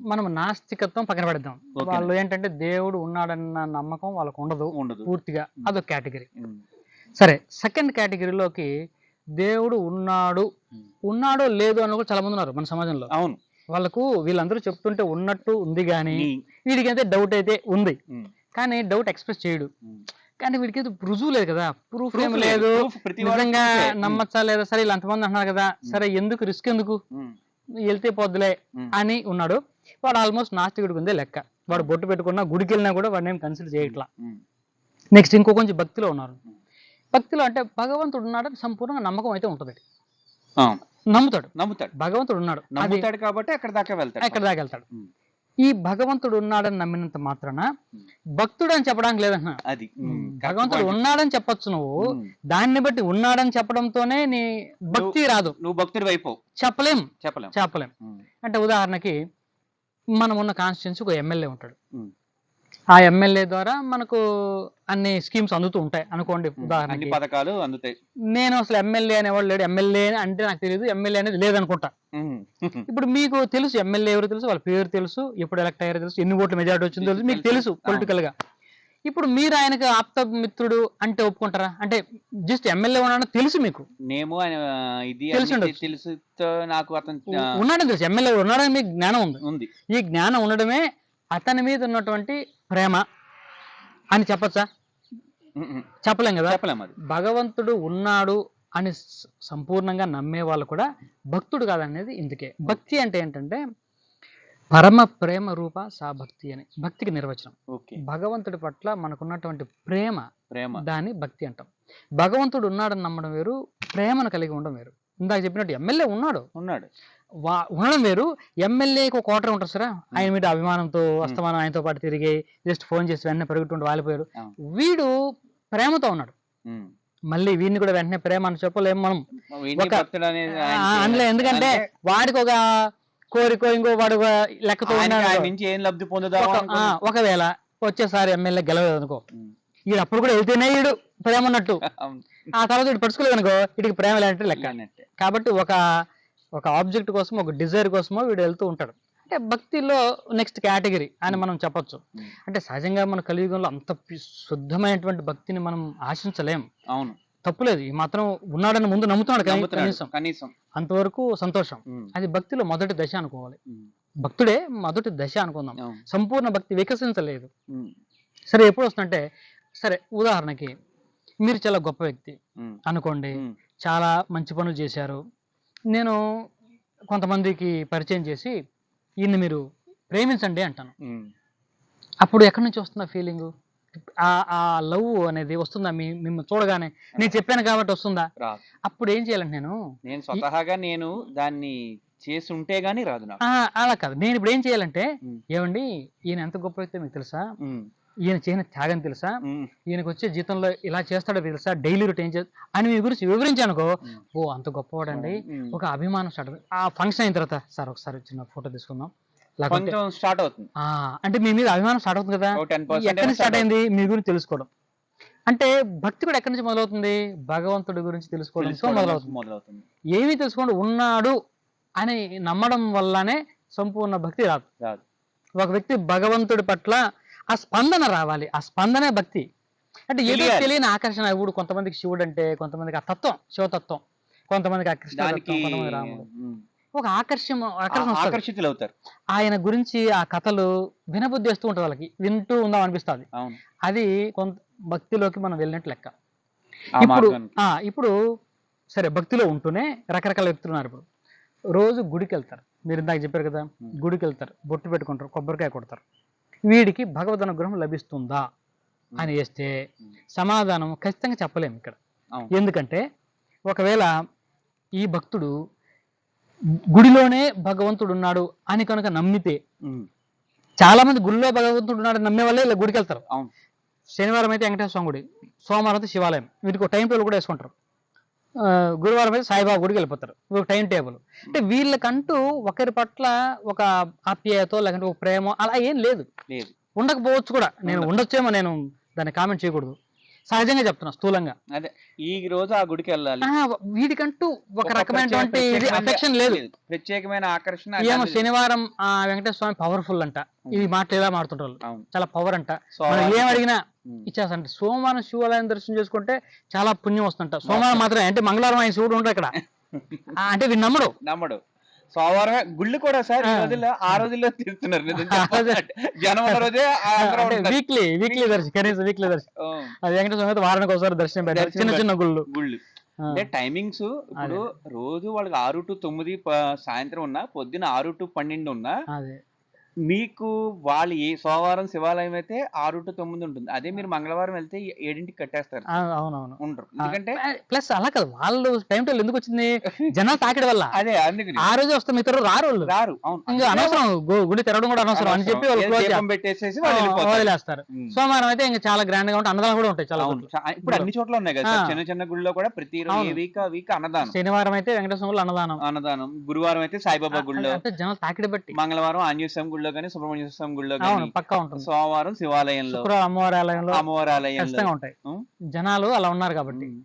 మనం నాస్తికత్వం పక్కన పెడదాం. వాళ్ళు ఏంటంటే దేవుడు ఉన్నాడన్న నమ్మకం వాళ్ళకు ఉండదు పూర్తిగా. అదొక కేటగిరీ. సరే, సెకండ్ కేటగిరీలోకి దేవుడు ఉన్నాడు, ఉన్నాడో లేదో అని కూడా చాలా మంది ఉన్నారు మన సమాజంలో. అవును, వాళ్ళకు వీళ్ళందరూ చెప్తుంటే ఉన్నట్టు ఉంది, కానీ వీడికైతే డౌట్ అయితే ఉంది, కానీ డౌట్ ఎక్స్ప్రెస్ చేయడు. కానీ వీడికి రుజువు లేదు కదా, ప్రూఫ్ ఏం లేదు, నిజంగా నమ్మచ్చా లేదా, సరే ఇలా అంతమంది అంటున్నారు కదా, సరే ఎందుకు రిస్క్, ఎందుకు వెళ్తే పోద్దులే అని ఉన్నాడు. వాడు ఆల్మోస్ట్ నాస్తికుడికి ఉందే లెక్క. వాడు బొట్టు పెట్టుకున్నా, గుడికి వెళ్ళినా కూడా వాడిని ఏం కన్సిడర్ చేయట్లా. నెక్స్ట్ ఇంకో కొంచెం భక్తిలో ఉన్నారు. భక్తిలో అంటే భగవంతుడు ఉన్నాడని సంపూర్ణంగా నమ్మకం అయితే ఉంటుంది. నమ్ముతాడు భగవంతుడు ఉన్నాడు, నమ్ముతాడు కాబట్టి అక్కడ దాకా వెళ్తాడు. ఈ భగవంతుడు ఉన్నాడని నమ్మినంత మాత్రాన భక్తుడు అని చెప్పడానికి లేదన్నా. అది భగవంతుడు ఉన్నాడని చెప్పొచ్చు నువ్వు, దాన్ని బట్టి ఉన్నాడని చెప్పడంతోనే నీ భక్తి రాదు, నువ్వు భక్తుడి వైపు చెప్పలేం. అంటే ఉదాహరణకి మనం ఉన్న కాన్స్టిట్యున్సీ ఒక ఎమ్మెల్యే ఉంటాడు. ఆ ఎమ్మెల్యే ద్వారా మనకు అన్ని స్కీమ్స్ అందుతూ ఉంటాయి అనుకోండి. ఉదాహరణకి పథకాలు అందుతాయి. నేను అసలు ఎమ్మెల్యే అనేవాడు లేడు, ఎమ్మెల్యే అంటే నాకు తెలియదు, ఎమ్మెల్యే అనేది లేదనుకుంటా. ఇప్పుడు మీకు తెలుసు ఎమ్మెల్యే ఎవరు తెలుసు, వాళ్ళ పేరు తెలుసు, ఎప్పుడు ఎలక్ట్ అయ్యారో తెలుసు, ఎన్ని ఓట్ల మెజారిటీ వచ్చిందో తెలుసు, మీకు తెలుసు పొలిటికల్ గా. ఇప్పుడు మీరు ఆయనకు ఆప్త మిత్రుడు అంటే ఒప్పుకుంటారా? అంటే జస్ట్ ఎమ్మెల్యే ఉన్నాడని తెలుసు, మీకు తెలుసు, నాకు అతను ఉన్నాడని తెలుసు, ఎమ్మెల్యే ఉన్నాడని మీకు జ్ఞానం ఉంది. ఈ జ్ఞానం ఉండడమే అతని మీద ఉన్నటువంటి ప్రేమ అని చెప్పచ్చా? చెప్పలేం కదా. భగవంతుడు ఉన్నాడు అని సంపూర్ణంగా నమ్మే వాళ్ళు కూడా భక్తుడు కాదనేది ఇందుకే. భక్తి అంటే ఏంటంటే పరమ ప్రేమ రూప సా భక్తి అని భక్తికి నిర్వచనం. భగవంతుడి పట్ల మనకున్నటువంటి ప్రేమ దాన్ని భక్తి అంటాం. భగవంతుడు ఉన్నాడని నమ్మడం వేరు, ప్రేమను కలిగి ఉండడం వేరు. ఇందాక చెప్పినట్టు ఎమ్మెల్యే ఉన్నాడు ఉండడం వేరు. ఎమ్మెల్యేకి ఒక కోటర్ ఉంటారు సార్, ఆయన మీద అభిమానంతో అస్తమానం ఆయనతో పాటు తిరిగి జస్ట్ ఫోన్ చేసి వెంటనే పెరుగుతుంటే వాలిపోయారు. వీడు ప్రేమతో ఉన్నాడు, మళ్ళీ వీడిని కూడా వెంటనే ప్రేమ అని చెప్పలేము మనం అందులో. ఎందుకంటే వాడికి ఒక కోరికో ఇంకో వాడు లెక్కతో ఒకవేళ వచ్చేసారి ఎమ్మెల్యే గెలవలేదు అనుకో, వీడు అప్పుడు కూడా వెళ్తేనే వీడు ప్రేమ ఉన్నట్టు, ఆ తర్వాత వీడు పడుచుకోలేదు అనుకో వీడికి ప్రేమ లేనట్టు లెక్క. కాబట్టి ఒక ఆబ్జెక్ట్ కోసం, ఒక డిజైర్ కోసమో వీడు వెళ్తూ ఉంటాడు. అంటే భక్తిలో నెక్స్ట్ కేటగిరీ అని మనం చెప్పొచ్చు. అంటే సహజంగా మన కలియుగంలో అంత శుద్ధమైనటువంటి భక్తిని మనం ఆశించలేం. అవును, తప్పులేదు, ఈ మాత్రం ఉన్నాడని ముందు నమ్ముతున్నాడు కనీసం, అంతవరకు సంతోషం. అది భక్తిలో మొదటి దశ అనుకోవాలి. భక్తుడే మొదటి దశ అనుకుందాం. సంపూర్ణ భక్తి వికసించలేదు. సరే, ఎప్పుడు వస్తుందంటే, సరే ఉదాహరణకి మీరు చాలా గొప్ప వ్యక్తి అనుకోండి, చాలా మంచి పనులు చేశారు, నేను కొంతమందికి పరిచయం చేసి ఈయన్ని మీరు ప్రేమించండి అంటాను. అప్పుడు ఎక్కడి నుంచి వస్తుందా ఫీలింగ్? ఆ లవ్ అనేది వస్తుందా? మిమ్మల్ని చూడగానే నేను చెప్పాను కాబట్టి వస్తుందా? అప్పుడు ఏం చేయాలంటే నేను స్వతహాగా నేను దాన్ని చేసి ఉంటే గానీ రాదు. అలా కాదు, నేను ఇప్పుడు ఏం చేయాలంటే, ఏమండి ఈయన ఎంత గొప్ప వ్యక్తి మీకు తెలుసా, ఈయన చేయని త్యాగం తెలుసా, ఈయనకు వచ్చే జీతంలో ఇలా చేస్తాడో తెలుసా, డైలీ రొటీన్ అని మీ గురించి వివరించానుకో, ఓ అంత గొప్పవాడండి, ఒక అభిమానం స్టార్ట్ అవుతుంది. ఆ ఫంక్షన్ అయిన తర్వాత సార్ ఒకసారి చిన్న ఫోటో తీసుకుందాం స్టార్ట్ అవుతుంది. అంటే మీ మీద అభిమానం స్టార్ట్ అవుతుంది కదా. ఎక్కడి నుంచి స్టార్ట్ అయింది? మీ గురించి తెలుసుకోవడం. అంటే భక్తి కూడా ఎక్కడి నుంచి మొదలవుతుంది? భగవంతుడి గురించి తెలుసుకోవడంతో మొదలవుతుంది. ఏమీ తెలుసుకోండి, ఉన్నాడు అని నమ్మడం వల్లనే సంపూర్ణ భక్తి రాదు. ఒక వ్యక్తి భగవంతుడి పట్ల ఆ స్పందన రావాలి, ఆ స్పందనే భక్తి. అంటే ఏదో తెలియని ఆకర్షణ. ఇప్పుడు కొంతమందికి శివుడు అంటే, కొంతమందికి ఆ తత్వం శివతత్వం, కొంతమందికి ఆ కృష్ణ తత్వం, కొంతమంది రాముడు, ఒక ఆకర్షితులు అవుతారు. ఆయన గురించి ఆ కథలు వినబుద్ధి వేస్తూ ఉంటారు, వాళ్ళకి వింటూ ఉందాం అనిపిస్తుంది. అది కొంత భక్తిలోకి మనం వెళ్ళినట్టు లెక్క. ఇప్పుడు సరే, భక్తిలో ఉంటూనే రకరకాల వ్యక్తులు ఉన్నారు. ఇప్పుడు రోజు గుడికి వెళ్తారు, మీరు ఇందాక చెప్పారు కదా, గుడికి వెళ్తారు, బొట్టు పెట్టుకుంటారు, కొబ్బరికాయ కొడతారు. వీడికి భగవద్ అనుగ్రహం లభిస్తుందా అని వేస్తే సమాధానం ఖచ్చితంగా చెప్పలేము ఇక్కడ. ఎందుకంటే ఒకవేళ ఈ భక్తుడు గుడిలోనే భగవంతుడు ఉన్నాడు అని కనుక నమ్మితే, చాలా మంది గుడిలో భగవంతుడు ఉన్నాడు నమ్మే వాళ్ళే ఇలా గుడికి వెళ్తారు. శనివారం అయితే వెంకటేశ్వర స్వామి గుడి, సోమవారం అయితే శివాలయం, వీటికి ఒక టైం టేబుల్ కూడా వేసుకుంటారు. గురువారం అయితే సాయిబాబా గుడికి వెళ్ళిపోతారు, ఒక టైం టేబుల్. అంటే వీళ్ళకంటూ ఒకరి పట్ల ఒక ఆప్యాయతో లేకుంటే ఒక ప్రేమ అలా ఏం లేదు, ఉండకపోవచ్చు కూడా. నేను ఉండొచ్చేమో, నేను దాన్ని కామెంట్ చేయకూడదు. సహజంగా చెప్తున్నా స్థూలంగా. అదే ఈ రోజు ఆ గుడికి వెళ్ళాలి, వీటికంటూ ఒక ఒక రకమైనటువంటి ఇది ప్రత్యేకమైన అఫెక్షన్ లేదు. ప్రత్యేకమైన ఆకర్షణ ఏమో దాని మీద. శనివారం వెంకటేశ్వర స్వామి పవర్ఫుల్ అంట, ఈ మాటలు ఇలా మాడుతుంటారు, అవును. చాలా పవర్ అంట, మనం సోమవారం ఏం అడిగినా ఉమ్. ఇచ్చేస్తంట. సోమవారం శివాలయం దర్శనం చేసుకుంటే చాలా పుణ్యం వస్తుంట. సోమవారం మాత్రమే అంటే మంగళవారం ఆయన శివుడు ఉంటాడు ఇక్కడ. అంటే వీడు నమ్మడు. నమ్మడు. సోమవారం గుళ్ళు కూడా సార్ ఈ ఆ. రోజుల్లో ఆ రోజుల్లో తిరుగుతున్నారు నిజం అదే. చెప్పాలంటే. జనం ఉన్న రోజే అందరూ అంటే ఉంటారు. వీక్లీ దర్శనం, కనీసం వీక్లీ దర్శనం. ఆ, అది వెంకటేశ్వర స్వామి అయితే వారానికి ఒకసారి దర్శనం పెడతారు, దర్శనం చిన్న చిన్న గుళ్ళు. గుళ్ళు ఆ, అంటే టైమింగ్స్ ఇప్పుడు రోజు వాళ్ళకి 6 to 9 సాయంత్రం ఉన్నా, పొద్దున 6 to 12 ఉన్నా, అదే మీకు వాళ్ళు ఏ సోమవారం శివాలయం అయితే 6 to 9 ఉంటుంది. అదే మీరు మంగళవారం వెళ్తే 7కి కట్టేస్తారు, అవునవును. ఉండరు. ఎందుకంటే ప్లస్ అలా కాదు, వాళ్ళు టైం టేబుల్ ఎందుకు వచ్చింది, జనాలు తాకిడి వల్ల. అదే అందుకని ఆ రోజు వస్తే మిగతా రోజు రారు వాళ్ళు. రారు. అవును. ఇంకా అనవసరం, గుడి తెరవడం కూడా అనవసరం అని చెప్పి వాళ్ళు ఏదో close దీపం పెట్టేసేసి వాళ్ళు వెళ్ళిపోతారు. వదిలేస్తారు. ఉమ్. సోమవారం అయితే ఇంకా చాలా గ్రాండ్ గా ఉంటాయి, అన్నదానం కూడా ఉంటాయి చాలా అవును. చోట్ల. ఇప్పుడు అన్ని చోట్ల ఉన్నాయి కదా సార్. ఆ. చిన్న చిన్న గుళ్ళో కూడా ప్రతి రోజు అవును. వీక్ అన్నదానం. శనివారం అయితే వెంకటేశ్వర స్వామి అన్నదానం. అన్నదానం. గురువారం అయితే సాయిబాబా గుళ్ళో, అంటే జనాలు తాకిడి బట్టి. మంగళవారం ఆంజనేయ స్వామి గుళ్ళో కానీ, సుబ్రహ్మణ్య స్వామి గుళ్ళో అవును, కానీ, పక్కా ఉంటుంది. సోమవారం శివాలయంలో, శుక్రవారం అమ్మవారి ఆలయంలో అమ్మవారి ఆలయంలో. ఖచ్చితంగా ఉంటాయి. ఉం? జనాలు అలా ఉన్నారు కాబట్టి. ఉం.